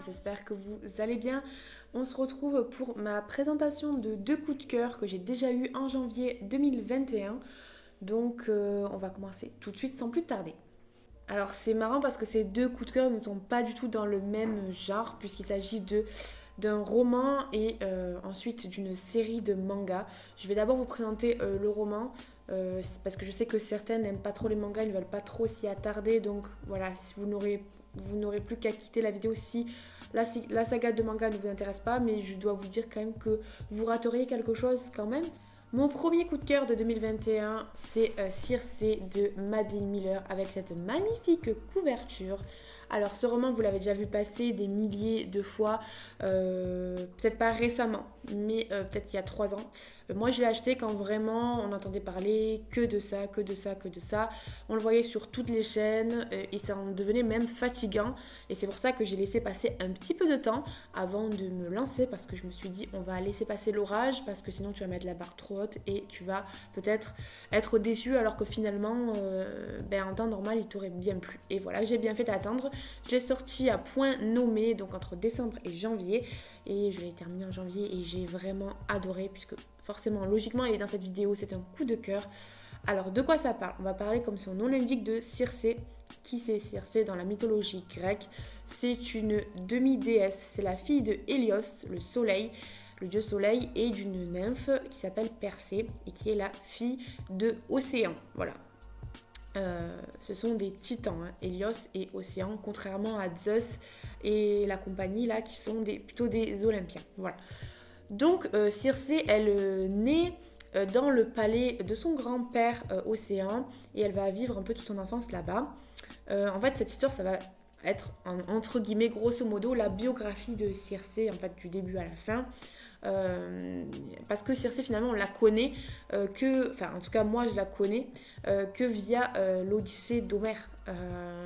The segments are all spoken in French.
j'espère que vous allez bien. On se retrouve pour ma présentation de deux coups de cœur que j'ai déjà eu en janvier 2021. Donc on va commencer tout de suite sans plus tarder. Alors c'est marrant parce que ces deux coups de cœur ne sont pas du tout dans le même genre puisqu'il s'agit d'un roman et ensuite d'une série de mangas. Je vais d'abord vous présenter le roman parce que je sais que certaines n'aiment pas trop les mangas, ils ne veulent pas trop s'y attarder. Donc voilà, si vous n'aurez plus qu'à quitter la vidéo si la saga de manga ne vous intéresse pas, mais je dois vous dire quand même que vous rateriez quelque chose quand même. Mon premier coup de cœur de 2021, c'est Circe de Madeline Miller avec cette magnifique couverture. Alors ce roman, vous l'avez déjà vu passer des milliers de fois, peut-être pas récemment, mais peut-être il y a 3 ans. Moi je l'ai acheté quand vraiment on entendait parler que de ça, que de ça, que de ça. On le voyait sur toutes les chaînes et ça en devenait même fatigant. Et c'est pour ça que j'ai laissé passer un petit peu de temps avant de me lancer parce que je me suis dit on va laisser passer l'orage parce que sinon tu vas mettre la barre trop haute et tu vas peut-être être déçu alors que finalement en temps normal il t'aurait bien plu. Et voilà, j'ai bien fait d'attendre. Je l'ai sorti à point nommé, donc entre décembre et janvier, et je l'ai terminé en janvier et j'ai vraiment adoré puisque forcément logiquement il est dans cette vidéo, c'est un coup de cœur. Alors de quoi ça parle? On va parler comme son nom l'indique de Circe. Qui c'est Circe dans la mythologie grecque? C'est une demi-déesse, c'est la fille de Hélios, le soleil, le dieu soleil, et d'une nymphe qui s'appelle Persée et qui est la fille de Océan. Voilà. Ce sont des titans, hein, Hélios et Océan, contrairement à Zeus et la compagnie là qui sont plutôt des Olympiens. Voilà. Donc Circe, elle naît dans le palais de son grand-père Océan et elle va vivre un peu toute son enfance là-bas. En fait, cette histoire, ça va être entre guillemets grosso modo la biographie de Circe, en fait du début à la fin. Parce que Circe finalement on la connaît en tout cas moi je la connais que via l'Odyssée d'Homère,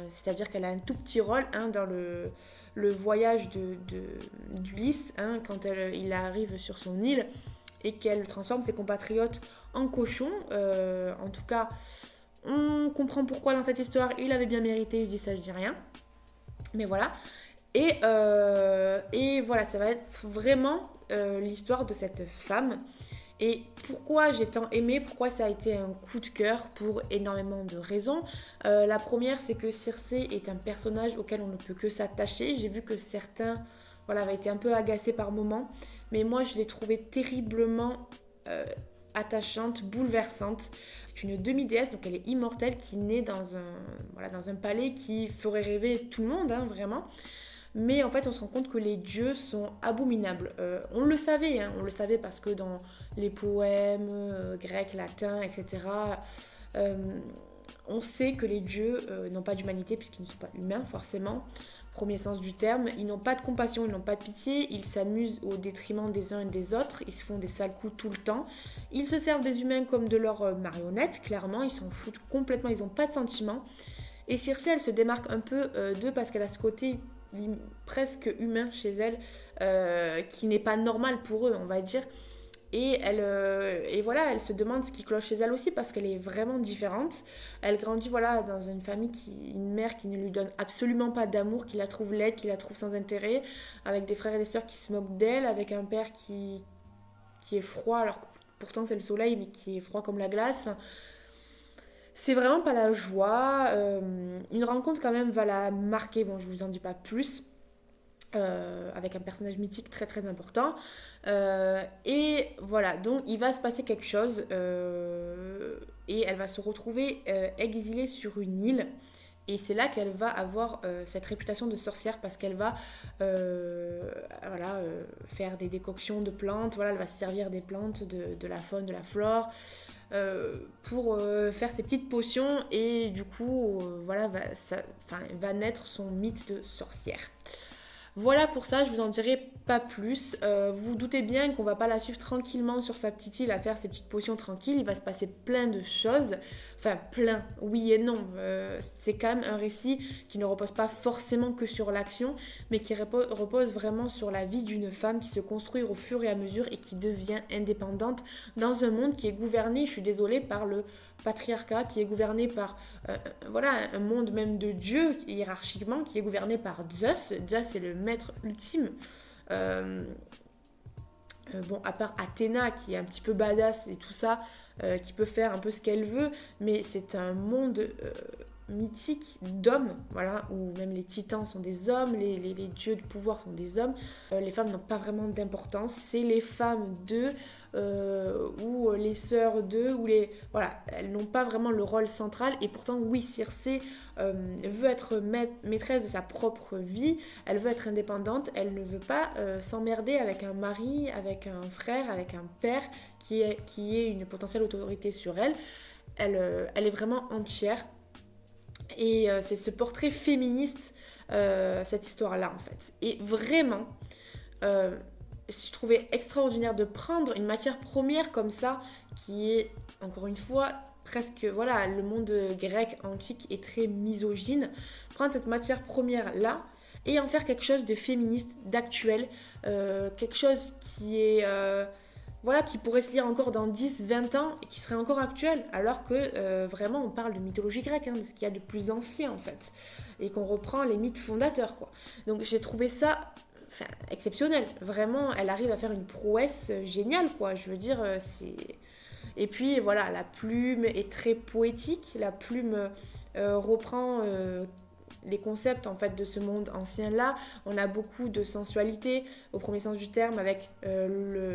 c'est-à-dire qu'elle a un tout petit rôle dans le voyage d'Ulysse, quand il arrive sur son île et qu'elle transforme ses compatriotes en cochons. En tout cas on comprend pourquoi dans cette histoire il avait bien mérité, je dis ça je dis rien, mais voilà. Et voilà, ça va être vraiment l'histoire de cette femme. Et pourquoi j'ai tant aimé, pourquoi ça a été un coup de cœur, pour énormément de raisons. La première, c'est que Circe est un personnage auquel on ne peut que s'attacher. J'ai vu que certains avaient été un peu agacés par moments, mais moi je l'ai trouvée terriblement attachante, bouleversante. C'est une demi-déesse, donc elle est immortelle, qui naît dans un palais qui ferait rêver tout le monde, vraiment. Mais en fait, on se rend compte que les dieux sont abominables. On le savait parce que dans les poèmes grecs, latins, etc., on sait que les dieux n'ont pas d'humanité puisqu'ils ne sont pas humains, forcément. Premier sens du terme, ils n'ont pas de compassion, ils n'ont pas de pitié, ils s'amusent au détriment des uns et des autres, ils se font des sales coups tout le temps. Ils se servent des humains comme de leurs marionnettes, clairement, ils s'en foutent complètement, ils n'ont pas de sentiments. Et Circe, elle se démarque un peu d'eux parce qu'elle a ce côté presque humain chez elle, qui n'est pas normal pour eux, on va dire. Et elle se demande ce qui cloche chez elle aussi parce qu'elle est vraiment différente. Elle grandit dans une mère qui ne lui donne absolument pas d'amour, qui la trouve laide, qui la trouve sans intérêt, avec des frères et des sœurs qui se moquent d'elle, avec un père qui est froid, alors que pourtant c'est le soleil, mais qui est froid comme la glace. Enfin, c'est vraiment pas la joie. Une rencontre quand même va la marquer, bon je vous en dis pas plus, avec un personnage mythique très très important. Et voilà, donc il va se passer quelque chose et elle va se retrouver exilée sur une île. Et c'est là qu'elle va avoir cette réputation de sorcière parce qu'elle va faire des décoctions de plantes. Voilà, elle va se servir des plantes, de la faune, de la flore pour faire ses petites potions. Et du coup, va naître son mythe de sorcière. Voilà pour ça, je vous en dirai pas plus. Vous vous doutez bien qu'on va pas la suivre tranquillement sur sa petite île à faire ses petites potions tranquilles. Il va se passer plein de choses. Enfin, plein, oui et non. C'est quand même un récit qui ne repose pas forcément que sur l'action, mais qui repose vraiment sur la vie d'une femme qui se construit au fur et à mesure et qui devient indépendante dans un monde qui est gouverné, je suis désolée, par le patriarcat, qui est gouverné par voilà, un monde même de Dieu, hiérarchiquement, qui est gouverné par Zeus. Zeus est le maître ultime. Euh, bon, à part Athéna qui est un petit peu badass et tout ça, qui peut faire un peu ce qu'elle veut, mais c'est un monde mythique d'hommes, voilà, où même les titans sont des hommes, les dieux de pouvoir sont des hommes. Les femmes n'ont pas vraiment d'importance, c'est les femmes d'eux, ou les sœurs d'eux, ou les... Voilà, elles n'ont pas vraiment le rôle central, et pourtant, oui, Circé veut être maîtresse de sa propre vie, elle veut être indépendante, elle ne veut pas s'emmerder avec un mari, avec un frère, avec un père qui est une potentielle autorité sur elle. Elle est vraiment entière. Et c'est ce portrait féministe, cette histoire-là en fait. Et vraiment, je trouvais extraordinaire de prendre une matière première comme ça, qui est, encore une fois, presque, voilà, le monde grec antique est très misogyne. Prendre cette matière première-là et en faire quelque chose de féministe, d'actuel, quelque chose qui est... voilà, qui pourrait se lire encore dans 10, 20 ans et qui serait encore actuel, alors que vraiment on parle de mythologie grecque, hein, de ce qu'il y a de plus ancien en fait, et qu'on reprend les mythes fondateurs, quoi. Donc j'ai trouvé ça exceptionnel, vraiment, elle arrive à faire une prouesse géniale, quoi, je veux dire, c'est... Et puis voilà, la plume est très poétique, la plume reprend... les concepts en fait de ce monde ancien là. On a beaucoup de sensualité au premier sens du terme, avec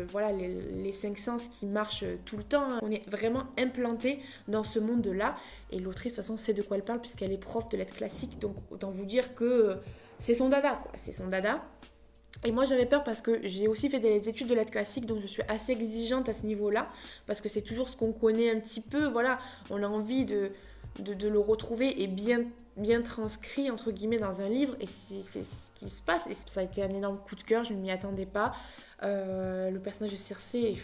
voilà, les cinq sens qui marchent tout le temps, hein. On est vraiment implanté dans ce monde là, et l'autrice de toute façon sait de quoi elle parle puisqu'elle est prof de lettres classiques, donc autant vous dire que c'est son dada, quoi. C'est son dada. Et moi j'avais peur parce que j'ai aussi fait des études de lettres classiques, donc je suis assez exigeante à ce niveau-là, parce que c'est toujours ce qu'on connaît un petit peu, voilà, on a envie de le retrouver et bien transcrit entre guillemets dans un livre, et c'est ce qui se passe, et ça a été un énorme coup de cœur, je ne m'y attendais pas. Le personnage de Circé,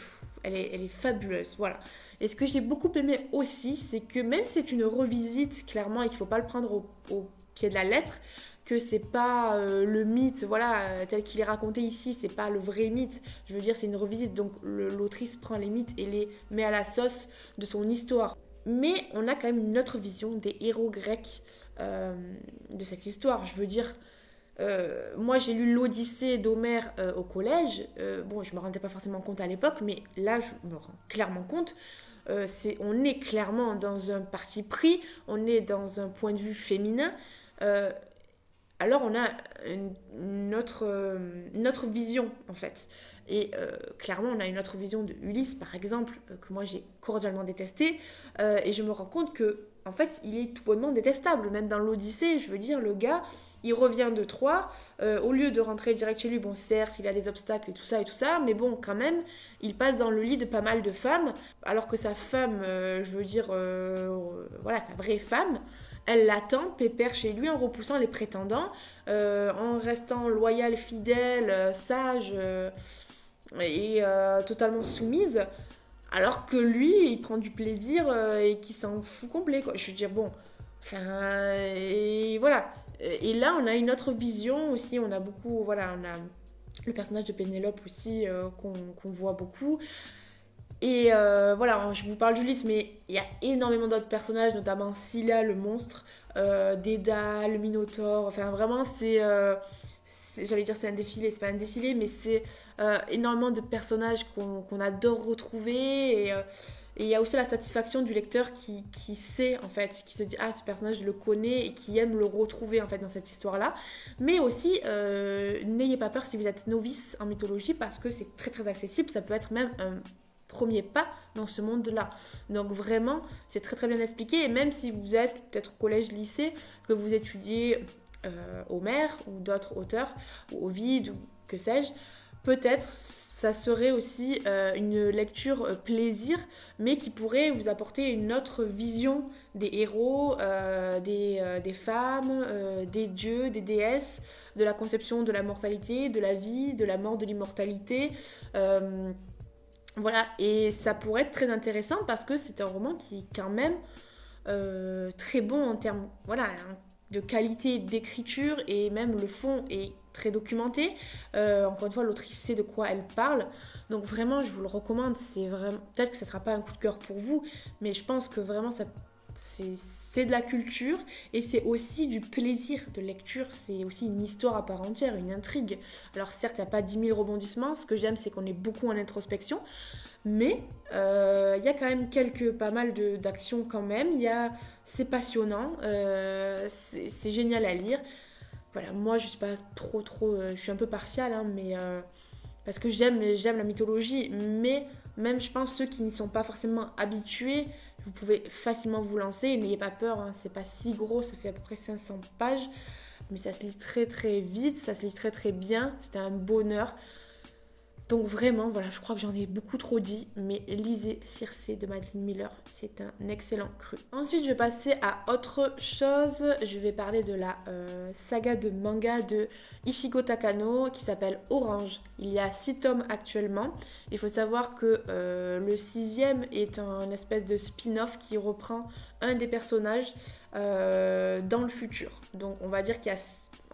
elle est fabuleuse, voilà. Et ce que j'ai beaucoup aimé aussi, c'est que même si c'est une revisite, clairement il ne faut pas le prendre au pied de la lettre, que c'est pas le mythe, voilà, tel qu'il est raconté ici, c'est pas le vrai mythe, je veux dire c'est une revisite, donc l'autrice prend les mythes et les met à la sauce de son histoire. Mais on a quand même une autre vision des héros grecs de cette histoire. Je veux dire, moi j'ai lu l'Odyssée d'Homère au collège. Bon, je me rendais pas forcément compte à l'époque, mais là je me rends clairement compte. On est clairement dans un parti pris, on est dans un point de vue féminin. Alors on a une autre vision en fait. Et clairement on a une autre vision de Ulysse par exemple, que moi j'ai cordialement détesté, et je me rends compte que en fait il est tout bonnement détestable, même dans l'Odyssée. Je veux dire, le gars il revient de Troie, au lieu de rentrer direct chez lui, bon certes il a des obstacles et tout ça, mais bon quand même il passe dans le lit de pas mal de femmes, alors que sa femme, je veux dire, voilà, sa vraie femme, elle l'attend pépère chez lui en repoussant les prétendants, en restant loyale, fidèle, sage, et totalement soumise, alors que lui il prend du plaisir, et qu'il s'en fout complet, quoi. Je veux dire, bon, enfin, et voilà. Et là on a une autre vision aussi, on a beaucoup, voilà, on a le personnage de Pénélope aussi, qu'on voit beaucoup. Et voilà, je vous parle d'Ulysse, mais il y a énormément d'autres personnages, notamment Scylla, le monstre, Dédale, le Minotaure. Enfin, vraiment, j'allais dire c'est un défilé, c'est pas un défilé, mais c'est énormément de personnages qu'on adore retrouver. Et il y a aussi la satisfaction du lecteur qui sait, en fait, qui se dit « Ah, ce personnage, je le connais » et qui aime le retrouver, en fait, dans cette histoire-là. Mais aussi, n'ayez pas peur si vous êtes novice en mythologie, parce que c'est très, très accessible. Ça peut être même un premier pas dans ce monde-là. Donc vraiment, c'est très très bien expliqué. Et même si vous êtes peut-être au collège, lycée, que vous étudiez Homère ou d'autres auteurs, ou Ovide, ou que sais-je, peut-être ça serait aussi une lecture plaisir, mais qui pourrait vous apporter une autre vision des héros, des femmes, des dieux, des déesses, de la conception de la mortalité, de la vie, de la mort, de l'immortalité. Voilà, et ça pourrait être très intéressant parce que c'est un roman qui est quand même très bon en termes voilà, de qualité d'écriture, et même le fond est très documenté. Encore une fois, l'autrice sait de quoi elle parle. Donc vraiment, je vous le recommande. C'est vraiment... Peut-être que ça ne sera pas un coup de cœur pour vous, mais je pense que vraiment, c'est de la culture et c'est aussi du plaisir de lecture. C'est aussi une histoire à part entière, une intrigue. Alors certes, il n'y a pas 10 000 rebondissements. Ce que j'aime, c'est qu'on est beaucoup en introspection. Mais il y a quand même pas mal d'actions quand même. C'est passionnant, c'est génial à lire. Voilà, moi je suis pas trop, je suis un peu partiale, hein, mais parce que j'aime la mythologie. Mais même je pense ceux qui n'y sont pas forcément habitués, vous pouvez facilement vous lancer. Et n'ayez pas peur, hein, c'est pas si gros, ça fait à peu près 500 pages. Mais ça se lit très très vite, ça se lit très très bien. C'était un bonheur. Donc vraiment, voilà, je crois que j'en ai beaucoup trop dit, mais lisez Circé de Madeline Miller, c'est un excellent cru. Ensuite, je vais passer à autre chose. Je vais parler de la saga de manga de Ichigo Takano qui s'appelle Orange. Il y a 6 tomes actuellement. Il faut savoir que le 6e est un espèce de spin-off qui reprend un des personnages dans le futur. Donc on va dire qu'il y a...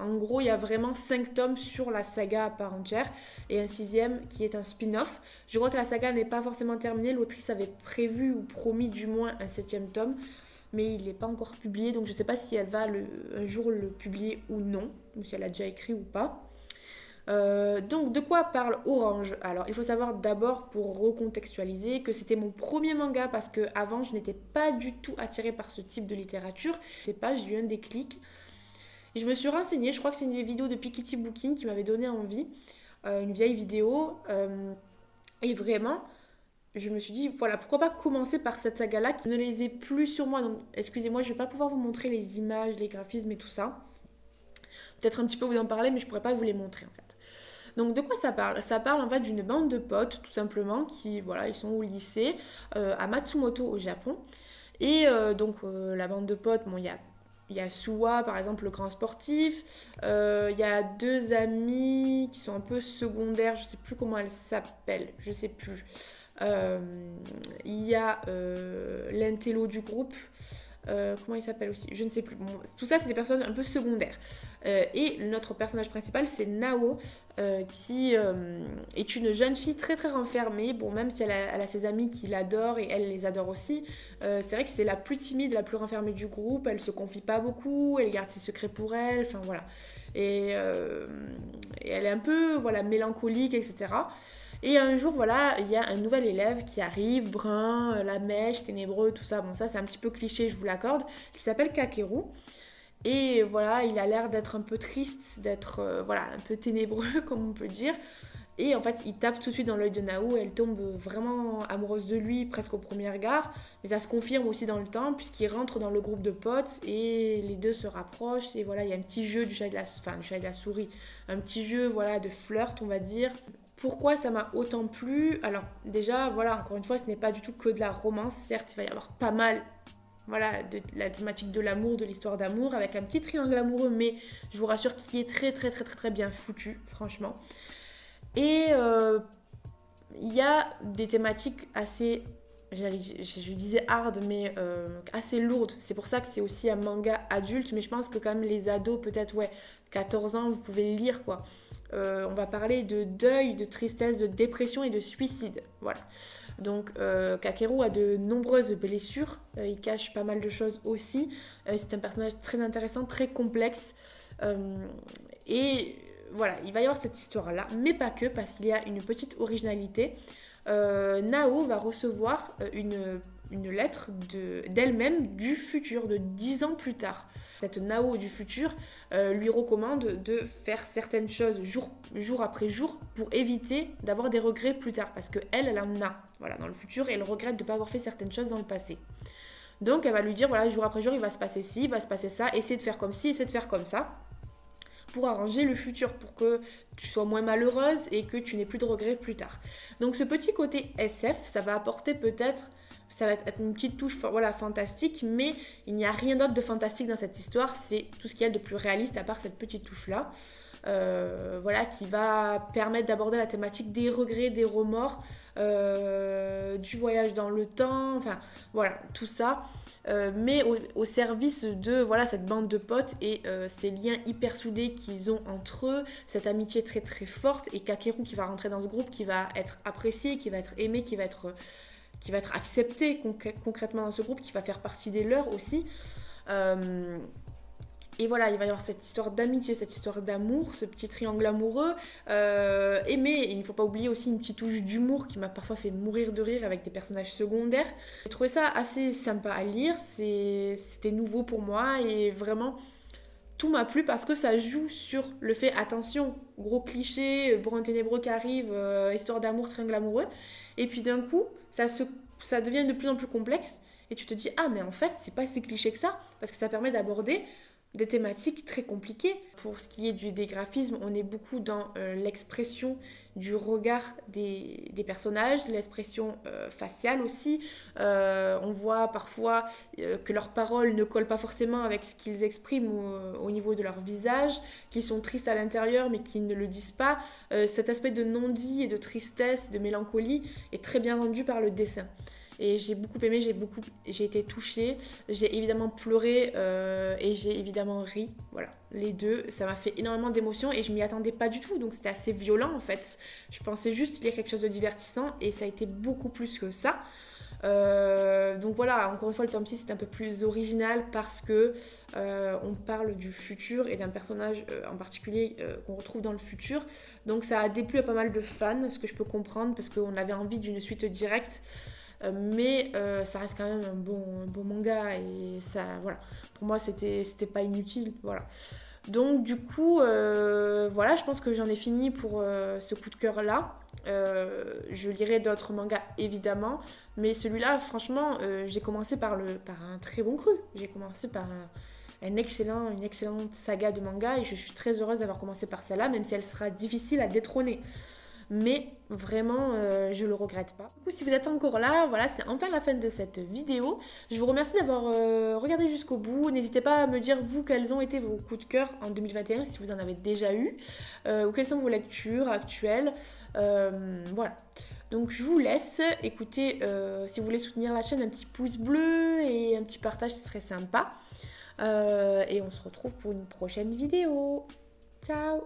En gros, il y a vraiment 5 tomes sur la saga à part entière et un 6e qui est un spin-off. Je crois que la saga n'est pas forcément terminée. L'autrice avait prévu ou promis du moins un 7e tome, mais il n'est pas encore publié. Donc je ne sais pas si elle va un jour le publier ou non, ou si elle a déjà écrit ou pas. Donc de quoi parle Orange? Alors il faut savoir d'abord, pour recontextualiser, que c'était mon premier manga parce que avant je n'étais pas du tout attirée par ce type de littérature. Je sais pas, j'ai eu un déclic. Et je me suis renseignée, je crois que c'est une des vidéos de Piketty Booking qui m'avait donné envie, une vieille vidéo. Et vraiment, je me suis dit, voilà, pourquoi pas commencer par cette saga-là qui ne les est plus sur moi. Donc, excusez-moi, je ne vais pas pouvoir vous montrer les images, les graphismes et tout ça. Peut-être un petit peu vous en parler, mais je ne pourrais pas vous les montrer en fait. Donc de quoi ça parle? Ça parle en fait d'une bande de potes, tout simplement, qui, voilà, ils sont au lycée, à Matsumoto au Japon. Et la bande de potes, bon, il y a Suwa, par exemple, le grand sportif. Il y a 2 amies qui sont un peu secondaires. Je ne sais plus comment elles s'appellent. Je ne sais plus. Il y a l'intello du groupe. Comment il s'appelle aussi? Je ne sais plus. Bon, tout ça, c'est des personnes un peu secondaires. Et notre personnage principal, c'est Nao, qui est une jeune fille très très renfermée. Bon, même si elle a ses amis qui l'adorent et elle les adore aussi, c'est vrai que c'est la plus timide, la plus renfermée du groupe. Elle se confie pas beaucoup, elle garde ses secrets pour elle. Enfin voilà. Et elle est un peu voilà, mélancolique, etc. Et un jour, voilà, il y a un nouvel élève qui arrive, brun, la mèche, ténébreux, tout ça. Bon, ça, c'est un petit peu cliché, je vous l'accorde, qui s'appelle Kakeru. Et voilà, il a l'air d'être un peu triste, d'être voilà, un peu ténébreux, comme on peut dire. Et en fait, il tape tout de suite dans l'œil de Nao et elle tombe vraiment amoureuse de lui, presque au premier regard. Mais ça se confirme aussi dans le temps, puisqu'il rentre dans le groupe de potes et les deux se rapprochent. Et voilà, il y a un petit jeu du chat et de la souris. Un petit jeu, voilà, de flirt, on va dire. Pourquoi ça m'a autant plu? Alors déjà, voilà, encore une fois, ce n'est pas du tout que de la romance. Certes, il va y avoir pas mal, voilà, de la thématique de l'amour, de l'histoire d'amour, avec un petit triangle amoureux, mais je vous rassure qu'il est très très très très très bien foutu, franchement. Et il y a des thématiques assez, je disais hard, mais assez lourdes. C'est pour ça que c'est aussi un manga adulte, mais je pense que quand même les ados, peut-être, ouais, 14 ans, vous pouvez le lire, quoi. On va parler de deuil, de tristesse, de dépression et de suicide. Voilà. Donc Kakeru a de nombreuses blessures. Il cache pas mal de choses aussi. C'est un personnage très intéressant, très complexe. Et voilà, il va y avoir cette histoire-là, mais pas que, parce qu'il y a une petite originalité. Nao va recevoir une lettre d'elle-même du futur, de 10 ans plus tard. Cette Nao du futur lui recommande de faire certaines choses jour après jour pour éviter d'avoir des regrets plus tard, parce qu'elle en a, voilà, dans le futur, et elle regrette de ne pas avoir fait certaines choses dans le passé. Donc elle va lui dire, voilà, jour après jour, il va se passer ci, il va se passer ça, essayer de faire comme ci, essayer de faire comme ça. pour arranger le futur, pour que tu sois moins malheureuse et que tu n'aies plus de regrets plus tard. Donc ce petit côté SF, ça va apporter peut-être, ça va être une petite touche voilà, fantastique, mais il n'y a rien d'autre de fantastique dans cette histoire, c'est tout ce qu'il y a de plus réaliste à part cette petite touche-là. Voilà, qui va permettre d'aborder la thématique des regrets, des remords, du voyage dans le temps, enfin voilà, tout ça, mais au service de voilà, cette bande de potes et ces liens hyper soudés qu'ils ont entre eux, cette amitié très très forte, et Kakeru qui va rentrer dans ce groupe, qui va être apprécié, qui va être aimé, qui va être accepté concrètement dans ce groupe, qui va faire partie des leurs aussi. Et voilà, il va y avoir cette histoire d'amitié, cette histoire d'amour, ce petit triangle amoureux. Mais il ne faut pas oublier aussi une petite touche d'humour qui m'a parfois fait mourir de rire avec des personnages secondaires. J'ai trouvé ça assez sympa à lire, c'était nouveau pour moi et vraiment tout m'a plu parce que ça joue sur le fait, attention, gros cliché, brun ténébreux qui arrive, histoire d'amour, triangle amoureux. Et puis d'un coup, ça devient de plus en plus complexe et tu te dis, ah mais en fait, c'est pas si cliché que ça, parce que ça permet d'aborder des thématiques très compliquées. Pour ce qui est des graphismes, on est beaucoup dans l'expression du regard des personnages, l'expression faciale aussi. On voit parfois que leurs paroles ne collent pas forcément avec ce qu'ils expriment au niveau de leur visage, qu'ils sont tristes à l'intérieur mais qu'ils ne le disent pas. Cet aspect de non-dit et de tristesse, de mélancolie est très bien rendu par le dessin. Et j'ai beaucoup aimé, j'ai été touchée, j'ai évidemment pleuré et j'ai évidemment ri. Voilà, les deux, ça m'a fait énormément d'émotions et je m'y attendais pas du tout, donc c'était assez violent en fait. Je pensais juste lire quelque chose de divertissant et ça a été beaucoup plus que ça. Donc voilà, encore une fois, le tome 6 c'est un peu plus original parce que on parle du futur et d'un personnage en particulier qu'on retrouve dans le futur. Donc ça a déplu à pas mal de fans, ce que je peux comprendre parce qu'on avait envie d'une suite directe. Mais ça reste quand même un bon manga et ça, voilà, pour moi c'était pas inutile, voilà. Donc du coup, voilà, je pense que j'en ai fini pour ce coup de cœur là. Je lirai d'autres mangas évidemment, mais celui-là, franchement, j'ai commencé par un très bon cru. J'ai commencé par une excellente saga de manga et je suis très heureuse d'avoir commencé par celle-là, même si elle sera difficile à détrôner. Mais vraiment, je le regrette pas. Du coup, si vous êtes encore là, voilà, c'est enfin la fin de cette vidéo. Je vous remercie d'avoir regardé jusqu'au bout. N'hésitez pas à me dire, vous, quels ont été vos coups de cœur en 2021, si vous en avez déjà eu, ou quelles sont vos lectures actuelles. Voilà. Donc je vous laisse. Écoutez, si vous voulez soutenir la chaîne, un petit pouce bleu et un petit partage, ce serait sympa. Et on se retrouve pour une prochaine vidéo. Ciao!